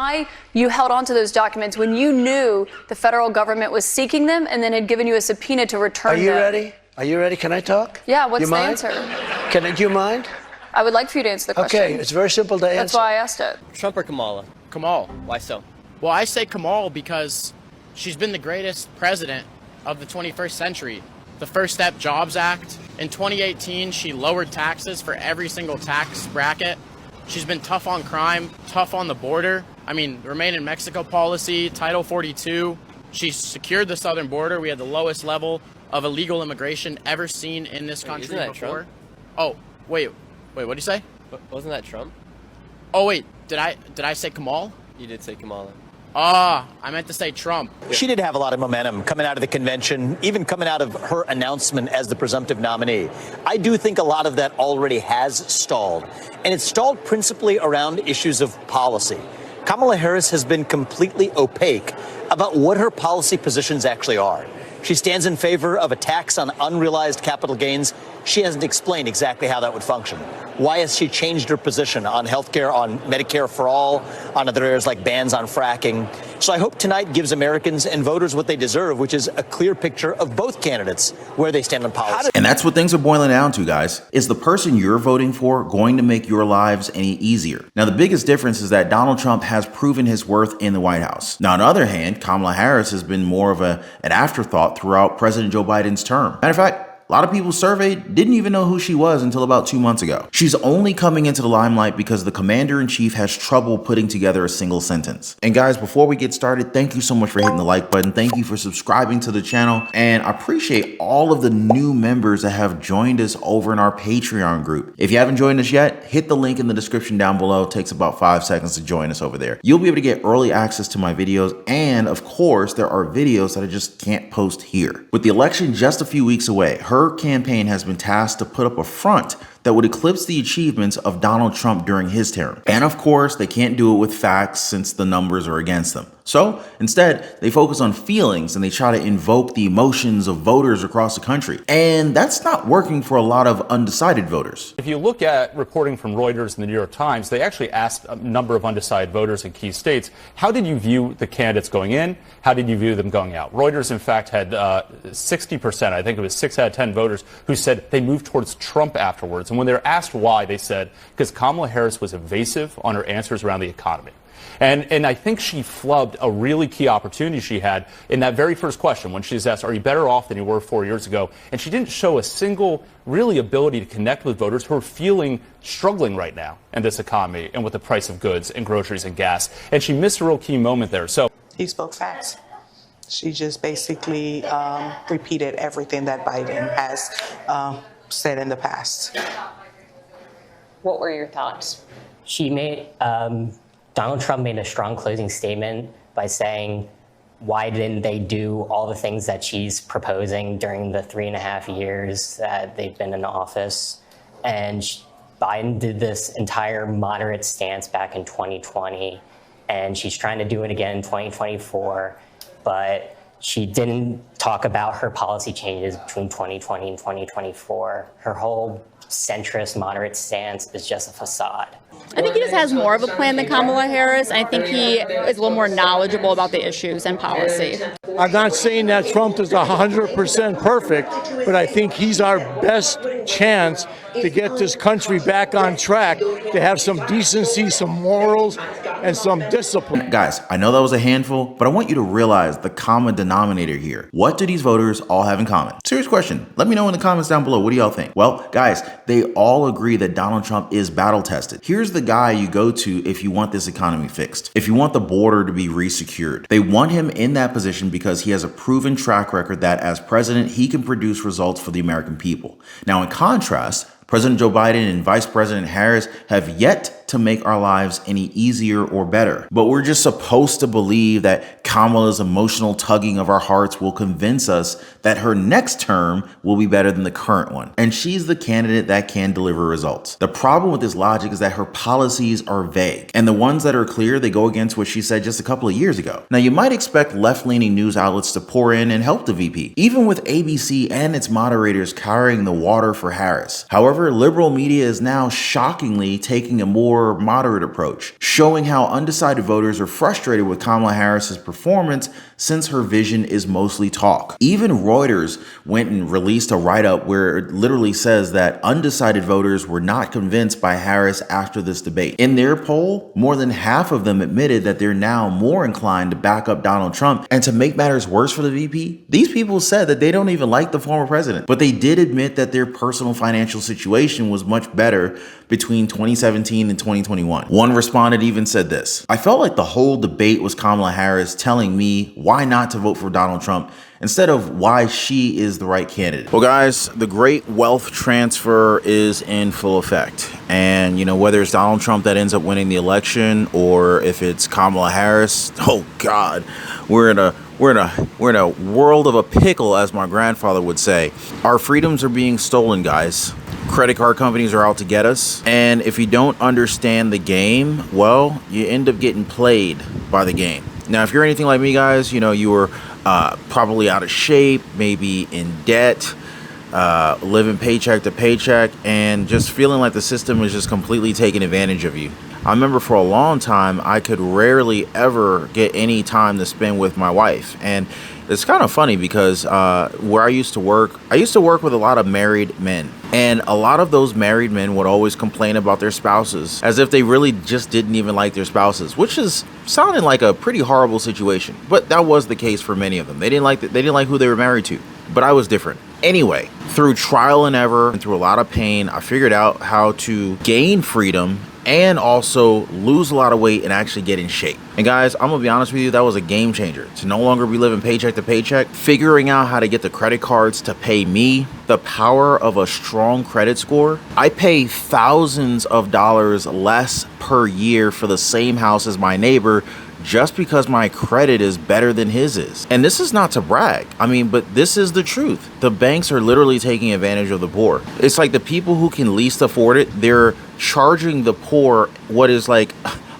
why you held on to those documents when you knew the federal government was seeking them and then had given you a subpoena to return them. Are you ready? Are you ready? Can I talk? Yeah, what's you the mind? answer? Do you mind? I would like for you to answer the question. Okay, it's very simple to answer. That's why I asked it. Trump or Kamala? Kamal. Why so? Well, I say Kamal because she's been the greatest president of the 21st century. The First Step Jobs Act. In 2018, she lowered taxes for every single tax bracket. She's been tough on crime, tough on the border. I mean, Remain in Mexico policy, Title 42. She secured the southern border. We had the lowest level of illegal immigration ever seen in this country isn't that before. Trump? Oh, wait, what did you say? Wasn't that Trump? Oh, wait, did I say Kamal? You did say Kamala. I meant to say Trump. She did have a lot of momentum coming out of the convention, even coming out of her announcement as the presumptive nominee. I do think a lot of that already has stalled, and it's stalled principally around issues of policy. Kamala Harris has been completely opaque about what her policy positions actually are. She stands in favor of a tax on unrealized capital gains. She hasn't explained exactly how that would function. Why has she changed her position on health care, on Medicare for all, on other areas like bans on fracking? So I hope tonight gives Americans and voters what they deserve, which is a clear picture of both candidates, where they stand on policy. And that's what things are boiling down to, guys. Is the person you're voting for going to make your lives any easier? Now, the biggest difference is that Donald Trump has proven his worth in the White House. Now, on the other hand, Kamala Harris has been more of an afterthought throughout President Joe Biden's term. Matter of fact, a lot of people surveyed didn't even know who she was until about 2 months ago. She's only coming into the limelight because the commander-in-chief has trouble putting together a single sentence. And guys, before we get started, thank you so much for hitting the like button. Thank you for subscribing to the channel. And I appreciate all of the new members that have joined us over in our Patreon group. If you haven't joined us yet, hit the link in the description down below. It takes about 5 seconds to join us over there. You'll be able to get early access to my videos. And of course, there are videos that I just can't post here. With the election just a few weeks away, her campaign has been tasked to put up a front that would eclipse the achievements of Donald Trump during his term. And of course, they can't do it with facts since the numbers are against them. So instead, they focus on feelings and they try to invoke the emotions of voters across the country. And that's not working for a lot of undecided voters. If you look at reporting from Reuters and the New York Times, they actually asked a number of undecided voters in key states, how did you view the candidates going in? How did you view them going out? Reuters, in fact, had 60%, I think it was 6 out of 10 voters who said they moved towards Trump afterwards. And when they were asked why, they said, because Kamala Harris was evasive on her answers around the economy. And I think she flubbed a really key opportunity she had in that very first question when she was asked, are you better off than you were 4 years ago? And she didn't show a single really ability to connect with voters who are struggling right now in this economy and with the price of goods and groceries and gas. And she missed a real key moment there. So he spoke facts. She just basically repeated everything that Biden has said in the past. What were your thoughts? She made, Donald Trump made a strong closing statement by saying, why didn't they do all the things that she's proposing during the 3.5 years that they've been in office? And Biden did this entire moderate stance back in 2020, and she's trying to do it again in 2024, but she didn't talk about her policy changes between 2020 and 2024. Her whole centrist, moderate stance is just a facade. I think he just has more of a plan than Kamala Harris. I think he is a little more knowledgeable about the issues and policy. I'm not saying that Trump is 100% perfect, but I think he's our best chance to get this country back on track, to have some decency, some morals, and some discipline. Guys, I know that was a handful, but I want you to realize the common denominator here. What do these voters all have in common? Serious question. Let me know in the comments down below. What do y'all think? Well, guys, they all agree that Donald Trump is battle tested. Here's the guy you go to if you want this economy fixed, if you want the border to be resecured. They want him in that position because he has a proven track record that as president, he can produce results for the American people. Now, in contrast, President Joe Biden and Vice President Harris have yet to make our lives any easier or better. But we're just supposed to believe that Kamala's emotional tugging of our hearts will convince us that her next term will be better than the current one. And she's the candidate that can deliver results. The problem with this logic is that her policies are vague. And the ones that are clear, they go against what she said just a couple of years ago. Now, you might expect left-leaning news outlets to pour in and help the VP, even with ABC and its moderators carrying the water for Harris. However, liberal media is now shockingly taking a more or moderate approach, showing how undecided voters are frustrated with Kamala Harris's performance since her vision is mostly talk. Even Reuters went and released a write-up where it literally says that undecided voters were not convinced by Harris after this debate. In their poll, more than half of them admitted that they're now more inclined to back up Donald Trump. And to make matters worse for the VP, these people said that they don't even like the former president, but they did admit that their personal financial situation was much better between 2017 and 2021. One respondent even said this: "I felt like the whole debate was Kamala Harris telling me why not to vote for Donald Trump instead of why she is the right candidate." Well, guys, the great wealth transfer is in full effect. And, whether it's Donald Trump that ends up winning the election or if it's Kamala Harris, oh God, we're in a world of a pickle, as my grandfather would say. Our freedoms are being stolen, guys. Credit card companies are out to get us. And if you don't understand the game, well, you end up getting played by the game. Now, if you're anything like me, guys, you were probably out of shape, maybe in debt, living paycheck to paycheck, and just feeling like the system is just completely taking advantage of you. I remember for a long time, I could rarely ever get any time to spend with my wife. And it's kind of funny because where I used to work with a lot of married men. And a lot of those married men would always complain about their spouses as if they really just didn't even like their spouses, which is sounding like a pretty horrible situation. But that was the case for many of them. They didn't like who they were married to. But I was different. Anyway, through trial and error and through a lot of pain, I figured out how to gain freedom and also lose a lot of weight and actually get in shape. And guys, I'm gonna be honest with you, that was a game changer. To no longer be living paycheck to paycheck, figuring out how to get the credit cards to pay me, the power of a strong credit score. I pay thousands of dollars less per year for the same house as my neighbor just because my credit is better than his is. And this is not to brag. But this is the truth. The banks are literally taking advantage of the poor. It's like the people who can least afford it, they're charging the poor what is like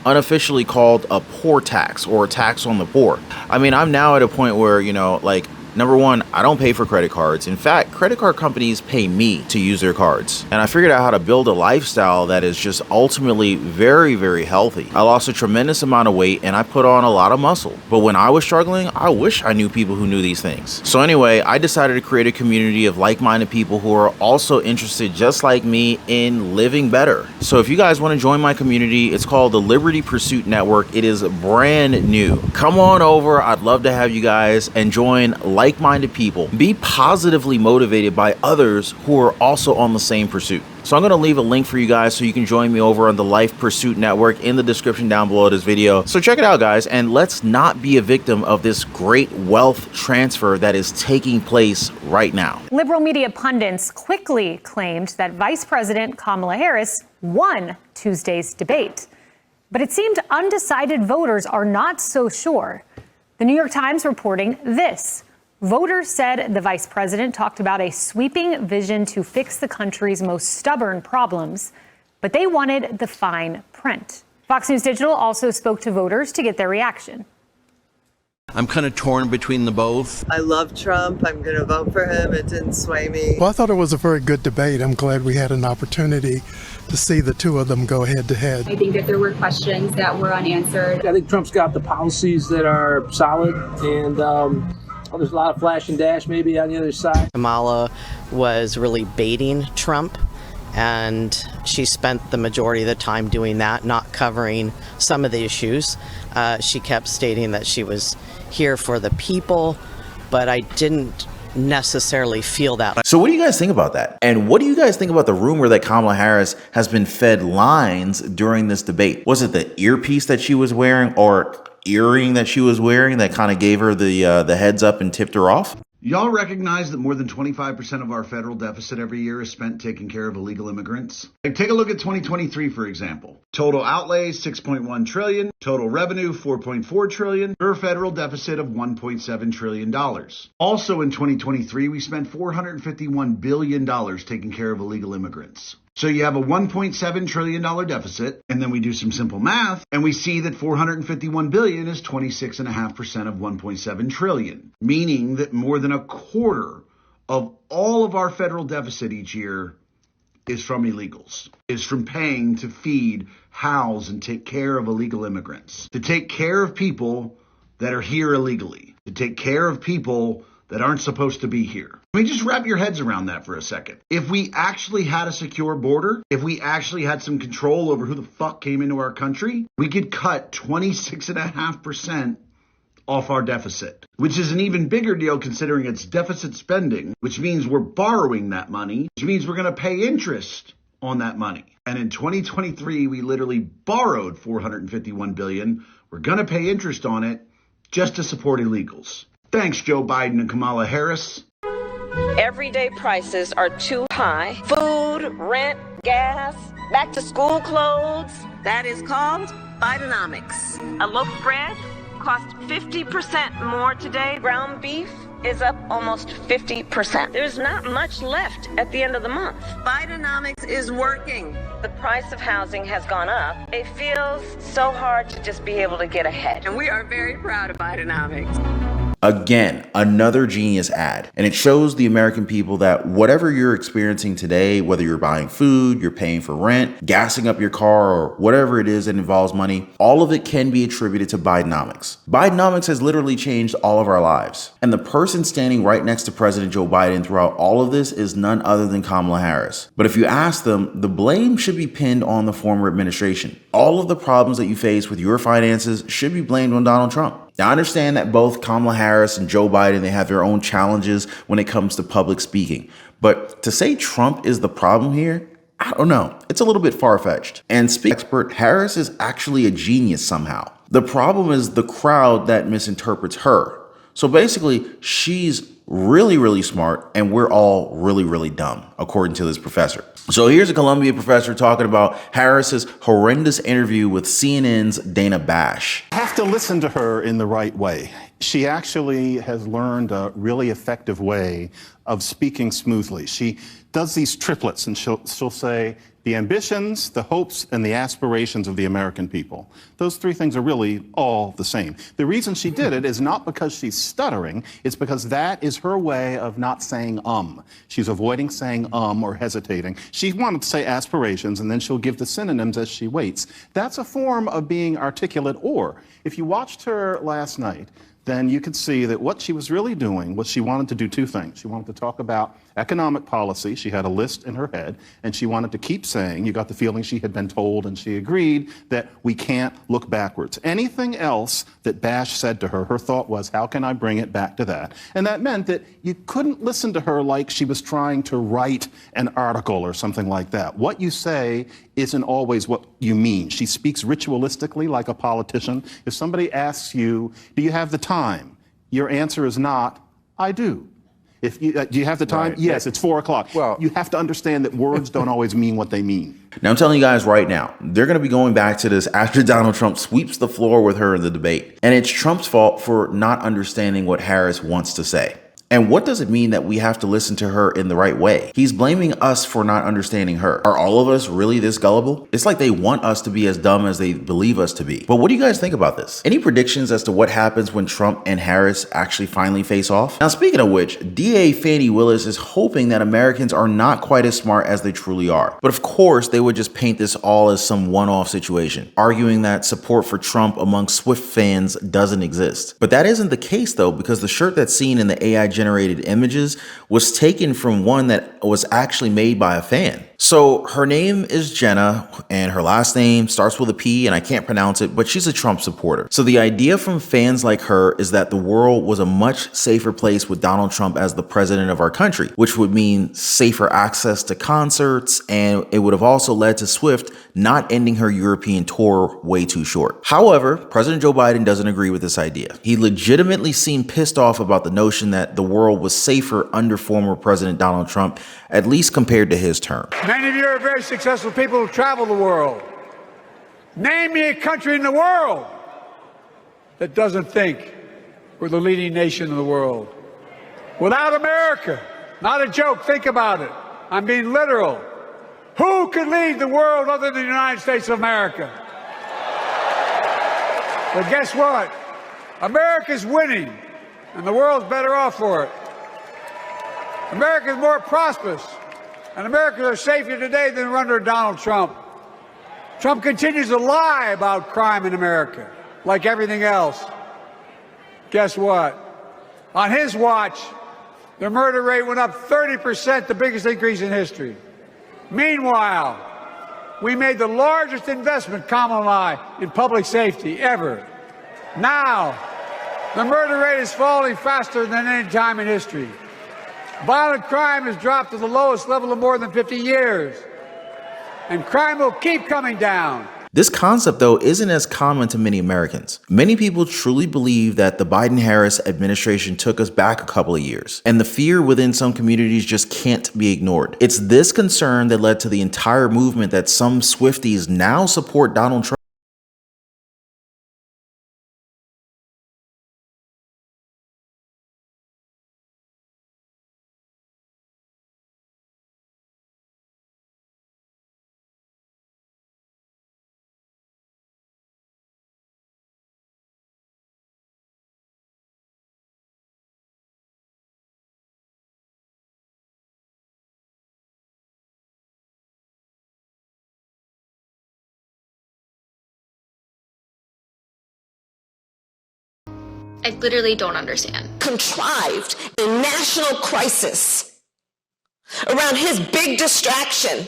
unofficially called a poor tax or a tax on the poor. I'm now at a point where, number one, I don't pay for credit cards. In fact, credit card companies pay me to use their cards. And I figured out how to build a lifestyle that is just ultimately very, very healthy. I lost a tremendous amount of weight and I put on a lot of muscle. But when I was struggling, I wish I knew people who knew these things. So anyway, I decided to create a community of like-minded people who are also interested, just like me, in living better. So if you guys want to join my community, it's called the Liberty Pursuit Network. It is brand new. Come on over. I'd love to have you guys and join like-minded people. Be positively motivated by others who are also on the same pursuit. So I'm going to leave a link for you guys so you can join me over on the Life Pursuit Network in the description down below this video. So check it out, guys, and let's not be a victim of this great wealth transfer that is taking place right now. Liberal media pundits quickly claimed that Vice President Kamala Harris won Tuesday's debate. But it seemed undecided voters are not so sure. The New York Times reporting this. Voters said the vice president talked about a sweeping vision to fix the country's most stubborn problems, but they wanted the fine print. Fox News Digital also spoke to voters to get their reaction. I'm kind of torn between the both. I love Trump. I'm going to vote for him. It didn't sway me. Well, I thought it was a very good debate. I'm glad we had an opportunity to see the two of them go head to head. I think that there were questions that were unanswered. I think Trump's got the policies that are solid, and there's a lot of flash and dash maybe on the other side. Kamala was really baiting Trump, and she spent the majority of the time doing that, not covering some of the issues. She kept stating that she was here for the people, but I didn't necessarily feel that. So what do you guys think about that? And what do you guys think about the rumor that Kamala Harris has been fed lines during this debate? Was it the earpiece that she was wearing or earring that she was wearing that kind of gave her the heads up and tipped her off? Y'all recognize that more than 25% of our federal deficit every year is spent taking care of illegal immigrants? Take a look at 2023, for example. Total outlays, $6.1 trillion. Total revenue, $4.4 trillion. For a federal deficit of $1.7 trillion. Also in 2023, we spent $451 billion taking care of illegal immigrants. So you have a $1.7 trillion deficit, and then we do some simple math, and we see that $451 billion is 26.5% of $1.7 trillion, meaning that more than a quarter of all of our federal deficit each year is from illegals, is from paying to feed, house, and take care of illegal immigrants, to take care of people that are here illegally, to take care of people that aren't supposed to be here. I mean, just wrap your heads around that for a second. If we actually had a secure border, if we actually had some control over who the fuck came into our country, we could cut 26.5% off our deficit, which is an even bigger deal considering it's deficit spending, which means we're borrowing that money, which means we're going to pay interest on that money. And in 2023, we literally borrowed $451 billion. We're going to pay interest on it just to support illegals. Thanks, Joe Biden and Kamala Harris. Everyday prices are too high. Food, rent, gas, back to school clothes. That is called Bidenomics. A loaf of bread cost 50% more today. Ground beef is up almost 50%. There's not much left at the end of the month. Bidenomics is working. The price of housing has gone up. It feels so hard to just be able to get ahead. And we are very proud of Bidenomics. Again, another genius ad. And it shows the American people that whatever you're experiencing today, whether you're buying food, you're paying for rent, gassing up your car, or whatever it is that involves money, all of it can be attributed to Bidenomics. Bidenomics has literally changed all of our lives. And the person standing right next to President Joe Biden throughout all of this is none other than Kamala Harris. But if you ask them, the blame should be pinned on the former administration. All of the problems that you face with your finances should be blamed on Donald Trump. Now, I understand that both Kamala Harris and Joe Biden, they have their own challenges when it comes to public speaking. But to say Trump is the problem here, I don't know. It's a little bit far-fetched. And speaking expert, Harris is actually a genius somehow. The problem is the crowd that misinterprets her. So basically, she's really, really smart, and we're all really, really dumb, according to this professor. So here's a Columbia professor talking about Harris's horrendous interview with CNN's Dana Bash. You have to listen to her in the right way. She actually has learned a really effective way of speaking smoothly. She does these triplets, and she'll say, the ambitions, the hopes, and the aspirations of the American people. Those three things are really all the same. The reason she did it is not because she's stuttering, it's because that is her way of not saying She's avoiding saying or hesitating. She wanted to say aspirations, and then she'll give the synonyms as she waits. That's a form of being articulate, or if you watched her last night, then you could see that what she was really doing was she wanted to do two things. She wanted to talk about economic policy. She had a list in her head, and she wanted to keep saying, you got the feeling she had been told, and she agreed that we can't look backwards. Anything else that Bash said to her, her thought was, how can I bring it back to that? And that meant that you couldn't listen to her like she was trying to write an article or something like that. What you say isn't always what you mean. She speaks ritualistically like a politician. If somebody asks you, do you have the time? Your answer is not, I do. If you, do you have the time? Right. Yes, it's 4 o'clock. Well, you have to understand that words don't always mean what they mean. Now, I'm telling you guys right now, they're going to be going back to this after Donald Trump sweeps the floor with her in the debate. And it's Trump's fault for not understanding what Harris wants to say. And what does it mean that we have to listen to her in the right way? He's blaming us for not understanding her. Are all of us really this gullible? It's like they want us to be as dumb as they believe us to be. But what do you guys think about this? Any predictions as to what happens when Trump and Harris actually finally face off? Now, speaking of which, DA Fani Willis is hoping that Americans are not quite as smart as they truly are. But of course, they would just paint this all as some one-off situation, arguing that support for Trump among Swift fans doesn't exist. But that isn't the case though, because the shirt that's seen in the AI generated images was taken from one that was actually made by a fan. So her name is Jenna and her last name starts with a P and I can't pronounce it, but she's a Trump supporter. So the idea from fans like her is that the world was a much safer place with Donald Trump as the president of our country, which would mean safer access to concerts, and it would have also led to Swift not ending her European tour way too short. However, President Joe Biden doesn't agree with this idea. He legitimately seemed pissed off about the notion that the world was safer under former President Donald Trump, at least compared to his term. Many of you are very successful people who travel the world. Name me a country in the world that doesn't think we're the leading nation in the world. Without America, not a joke, think about it. I'm being literal. Who could lead the world other than the United States of America? But guess what? America's winning, and the world's better off for it. America's more prosperous. And Americans are safer today than under Donald Trump. Trump continues to lie about crime in America, like everything else. Guess what? On his watch, the murder rate went up 30%, the biggest increase in history. Meanwhile, we made the largest investment, Kamala and I, in public safety ever. Now, the murder rate is falling faster than any time in history. Violent crime has dropped to the lowest level in more than 50 years. And crime will keep coming down. This concept, though, isn't as common to many Americans. Many people truly believe that the Biden-Harris administration took us back a couple of years, and the fear within some communities just can't be ignored. It's this concern that led to the entire movement that some Swifties now support Donald Trump. I literally don't understand. Contrived a national crisis around his big distraction.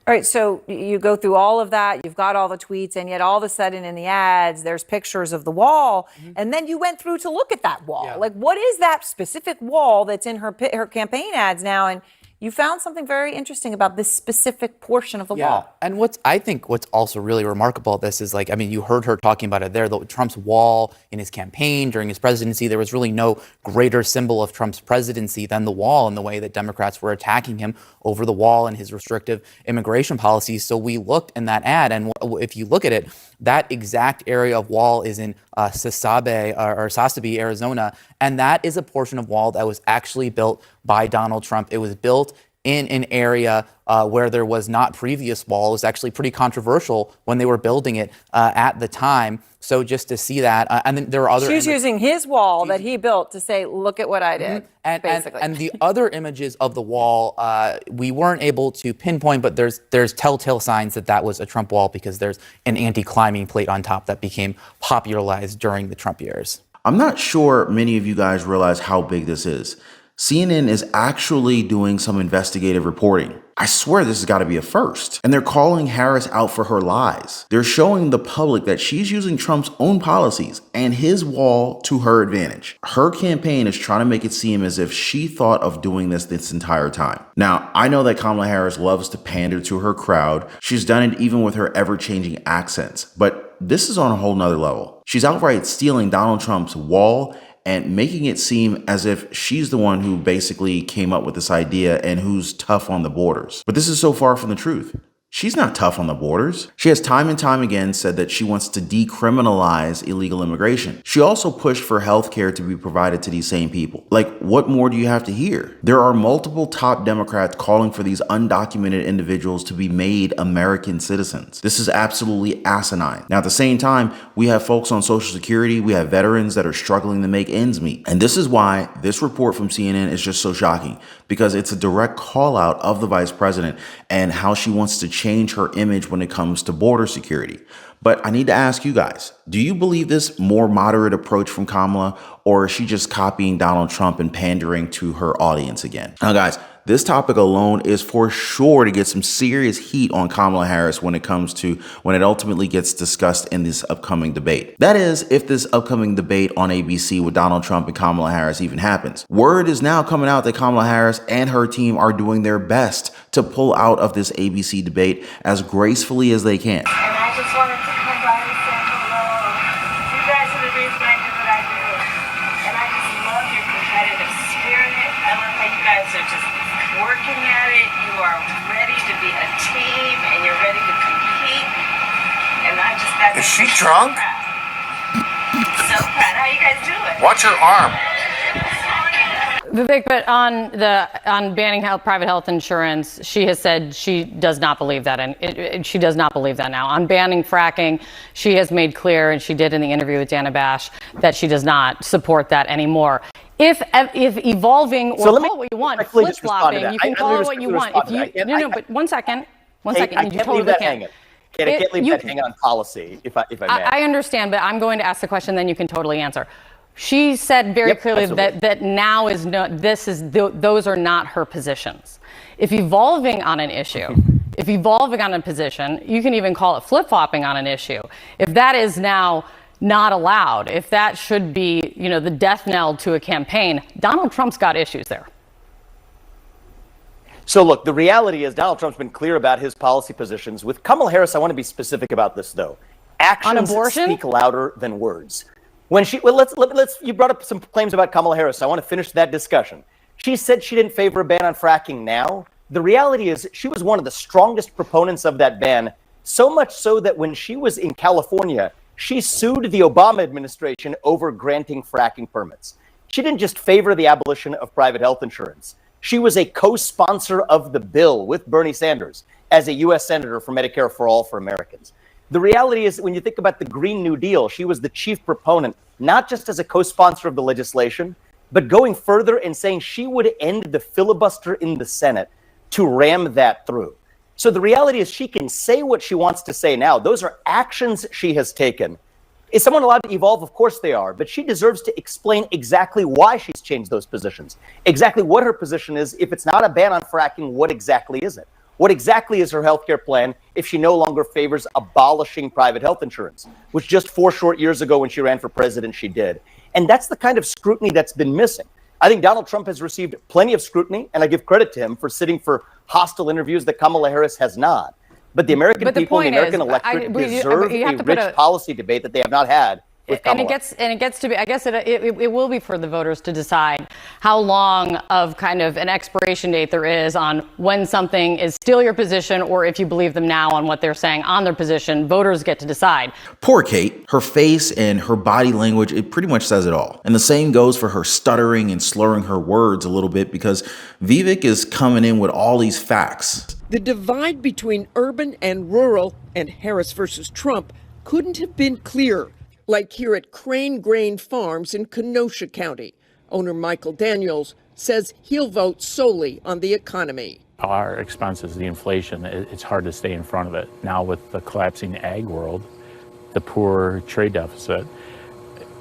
All right, so you go through all of that, you've got all the tweets, and yet all of a sudden in the ads, there's pictures of the wall, and then you went through to look at that wall. Like, what is that specific wall that's in her campaign ads now? And you found something very interesting about this specific portion of the wall. And I think what's also really remarkable about this is, like, I mean, you heard her talking about it there, Trump's wall in his campaign during his presidency. There was really no greater symbol of Trump's presidency than the wall, and the way that Democrats were attacking him over the wall and his restrictive immigration policies. So we looked in that ad, and if you look at it, that exact area of wall is in Sasabe, Arizona, and that is a portion of wall that was actually built by Donald Trump. It was built in an area where there was not previous wall. It was actually pretty controversial when they were building it at the time. So just to see that, and then there are other. She's using his wall that he built to say, "Look at what I did." Basically, and the other images of the wall, we weren't able to pinpoint, but there's telltale signs that was a Trump wall, because there's an anti-climbing plate on top that became popularized during the Trump years. I'm not sure many of you guys realize how big this is. CNN is actually doing some investigative reporting. I swear this has got to be a first. And they're calling Harris out for her lies. They're showing the public that she's using Trump's own policies and his wall to her advantage. Her campaign is trying to make it seem as if she thought of doing this entire time. Now, I know that Kamala Harris loves to pander to her crowd. She's done it even with her ever-changing accents. But this is on a whole nother level. She's outright stealing Donald Trump's wall and making it seem as if she's the one who basically came up with this idea and who's tough on the borders. But this is so far from the truth. She's not tough on the borders. She has time and time again said that she wants to decriminalize illegal immigration. She also pushed for health care to be provided to these same people. Like, what more do you have to hear? There are multiple top Democrats calling for these undocumented individuals to be made American citizens. This is absolutely asinine. Now, at the same time, we have folks on Social Security, we have veterans that are struggling to make ends meet. And this is why this report from CNN is just so shocking, because it's a direct call out of the vice president and how she wants to change her image when it comes to border security. But I need to ask you guys, do you believe this more moderate approach from Kamala, or is she just copying Donald Trump and pandering to her audience again? Now, guys, this topic alone is for sure to get some serious heat on Kamala Harris when it ultimately gets discussed in this upcoming debate. That is, if this upcoming debate on ABC with Donald Trump and Kamala Harris even happens. Word is now coming out that Kamala Harris and her team are doing their best to pull out of this ABC debate as gracefully as they can. And I just wanted to come by and say hello. You guys are the reason I do what I do. And I just love your competitive spirit. I love how you guys are just working at it. You are ready to be a team, and you're ready to compete. And I just got Is she drunk? so proud. How you guys doing? Watch her arm. Vivek, but on banning private health insurance, she has said she does not believe that, and she does not believe that now. On banning fracking, she has made clear, and she did in the interview with Dana Bash, that she does not support that anymore. If evolving, or So let me call it what you want, respectfully just respond to flip-flopping, that. you can Let call me it what you want. respectfully If you, respond to that. but one second. I You can't totally leave that can. hanging. I can't leave that hanging on policy, if I may. I understand, but I'm going to ask the question, then you can totally answer. She said very clearly that now is those are not her positions. If evolving on an issue, if evolving on a position, you can even call it flip-flopping on an issue. If that is now not allowed, if that should be, the death knell to a campaign, Donald Trump's got issues there. So look, the reality is Donald Trump's been clear about his policy positions. With Kamala Harris, I want to be specific about this, though. Actions speak louder than words. When you brought up some claims about Kamala Harris. I want to finish that discussion. She said she didn't favor a ban on fracking now. The reality is she was one of the strongest proponents of that ban, so much so that when she was in California, she sued the Obama administration over granting fracking permits. She didn't just favor the abolition of private health insurance. She was a co-sponsor of the bill with Bernie Sanders as a U.S. Senator for Medicare for All for Americans. The reality is, when you think about the Green New Deal, she was the chief proponent, not just as a co-sponsor of the legislation, but going further and saying she would end the filibuster in the Senate to ram that through. So the reality is she can say what she wants to say now. Those are actions she has taken. Is someone allowed to evolve? Of course they are, but she deserves to explain exactly why she's changed those positions, exactly what her position is. If it's not a ban on fracking, what exactly is it? What exactly is her healthcare plan if she no longer favors abolishing private health insurance, which just 4 short years ago when she ran for president, she did? And that's the kind of scrutiny that's been missing. I think Donald Trump has received plenty of scrutiny, and I give credit to him for sitting for hostile interviews that Kamala Harris has not. But the American people and the American electorate deserve a rich policy debate that they have not had with Kamala. And it gets to be, I guess it will be for the voters to decide how long of kind of an expiration date there is on when something is still your position, or if you believe them now on what they're saying on their position. Voters get to decide. Poor Kate. Her face and her body language, it pretty much says it all. And the same goes for her stuttering and slurring her words a little bit, because Vivek is coming in with all these facts. The divide between urban and rural and Harris versus Trump couldn't have been clearer. Like here at Crane Grain Farms in Kenosha County. Owner Michael Daniels says he'll vote solely on the economy. Our expenses, the inflation, it's hard to stay in front of it. Now with the collapsing ag world, the poor trade deficit,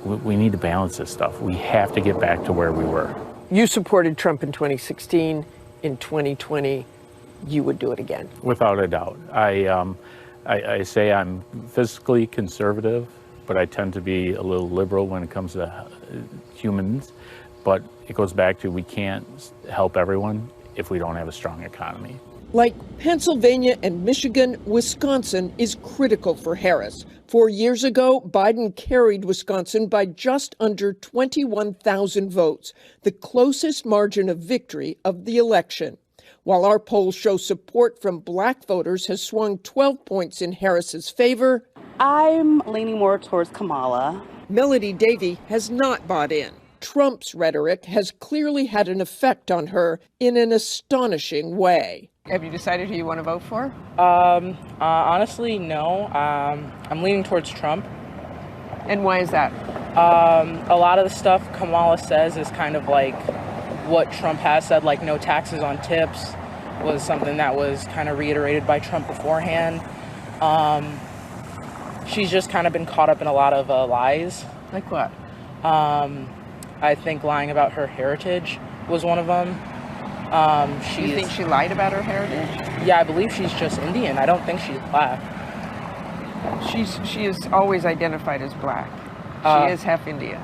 we need to balance this stuff. We have to get back to where we were. You supported Trump in 2016. In 2020, you would do it again. Without a doubt. I say I'm fiscally conservative, but I tend to be a little liberal when it comes to humans. But it goes back to we can't help everyone if we don't have a strong economy. Like Pennsylvania and Michigan, Wisconsin is critical for Harris. 4 years ago, Biden carried Wisconsin by just under 21,000 votes, the closest margin of victory of the election. While our polls show support from black voters has swung 12 points in Harris's favor, I'm leaning more towards Kamala. Melody Davey has not bought in. Trump's rhetoric has clearly had an effect on her in an astonishing way. Have you decided who you want to vote for? Honestly, no. I'm leaning towards Trump. And why is that? A lot of the stuff Kamala says is kind of like what Trump has said, like no taxes on tips was something that was kind of reiterated by Trump beforehand. She's just kind of been caught up in a lot of lies. Like what? I think lying about her heritage was one of them. You think she lied about her heritage? Yeah, I believe she's just Indian. I don't think she's black. She is always identified as black. She is half Indian.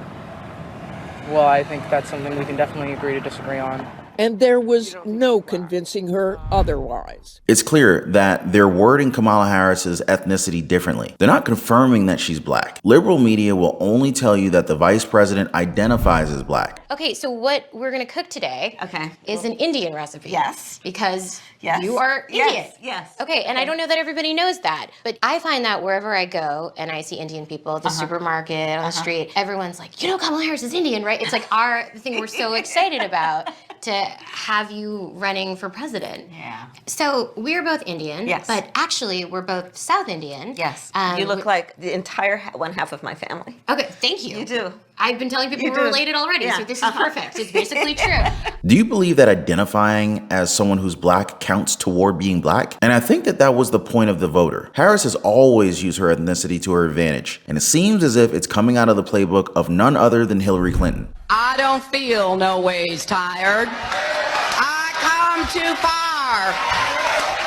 Well, I think that's something we can definitely agree to disagree on. And there was no convincing her otherwise. It's clear that they're wording Kamala Harris's ethnicity differently. They're not confirming that she's black. Liberal media will only tell you that the vice president identifies as black. Okay, so what we're gonna cook today is an Indian recipe. Yes. Because you are Indian. Yes. Okay, and I don't know that everybody knows that, but I find that wherever I go and I see Indian people at the supermarket, on the street, everyone's like, you know Kamala Harris is Indian, right? It's like the thing we're so excited about. to have you running for president. Yeah. So we're both Indian, Yes. but actually we're both South Indian. Yes. You look like the entire one half of my family. Okay, thank you. You do. I've been telling people You we're do. related already, Yeah. so this is perfect. It's basically true. Do you believe that identifying as someone who's black counts toward being black? And I think that that was the point of the voter. Harris has always used her ethnicity to her advantage, and it seems as if it's coming out of the playbook of none other than Hillary Clinton. I don't feel no ways tired. I come too far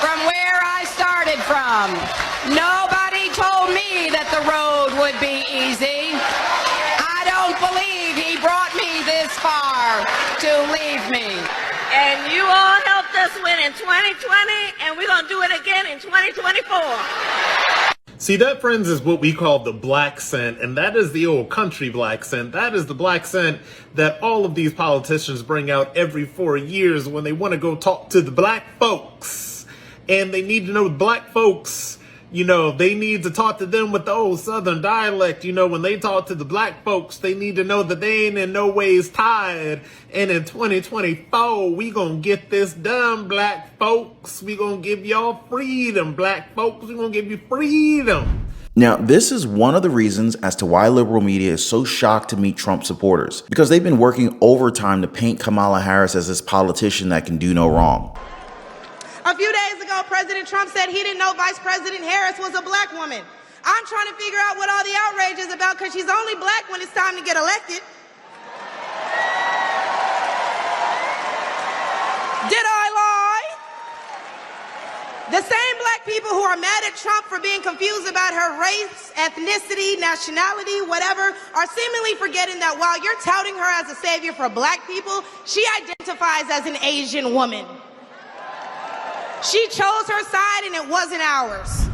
from where I started from. Nobody told me that the road would be easy. I don't believe he brought me this far to leave me. And you all helped us win in 2020, and we're going to do it again in 2024. See, that, friends, is what we call the black scent, and that is the old country black scent. That is the black scent that all of these politicians bring out every 4 years when they want to go talk to the black folks. And they need to know the black folks, you know, they need to talk to them with the old Southern dialect. You know, when they talk to the black folks, they need to know that they ain't in no ways tired. And in 2024, we gonna get this done, black folks. We gonna give y'all freedom, black folks. We gonna give you freedom. Now, this is one of the reasons as to why liberal media is so shocked to meet Trump supporters, because they've been working overtime to paint Kamala Harris as this politician that can do no wrong. A few days ago, President Trump said he didn't know Vice President Harris was a black woman. I'm trying to figure out what all the outrage is about because she's only black when it's time to get elected. Did I lie? The same black people who are mad at Trump for being confused about her race, ethnicity, nationality, whatever, are seemingly forgetting that while you're touting her as a savior for black people, she identifies as an Asian woman. She chose her side and it wasn't ours.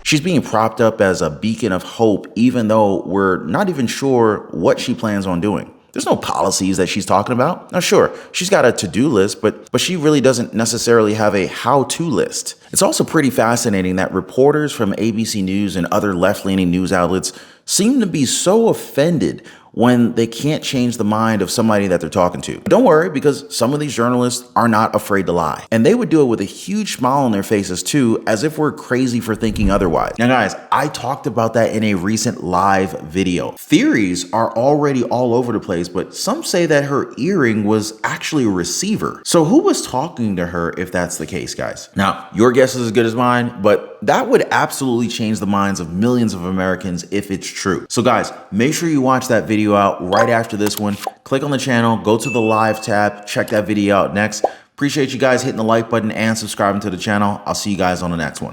She's being propped up as a beacon of hope, even though we're not even sure what she plans on doing. There's no policies that she's talking about. Now, sure, she's got a to-do list, but she really doesn't necessarily have a how-to list. It's also pretty fascinating that reporters from ABC News and other left-leaning news outlets seem to be so offended when they can't change the mind of somebody that they're talking to. But don't worry, because some of these journalists are not afraid to lie. And they would do it with a huge smile on their faces too, as if we're crazy for thinking otherwise. Now guys, I talked about that in a recent live video. Theories are already all over the place, but some say that her earring was actually a receiver. So who was talking to her if that's the case, guys? Now, your guess is as good as mine, but that would absolutely change the minds of millions of Americans if it's true. So guys, make sure you watch that video out right after this one. Click on the channel, go to the live tab, check that video out next. Appreciate you guys hitting the like button and subscribing to the channel. I'll see you guys on the next one.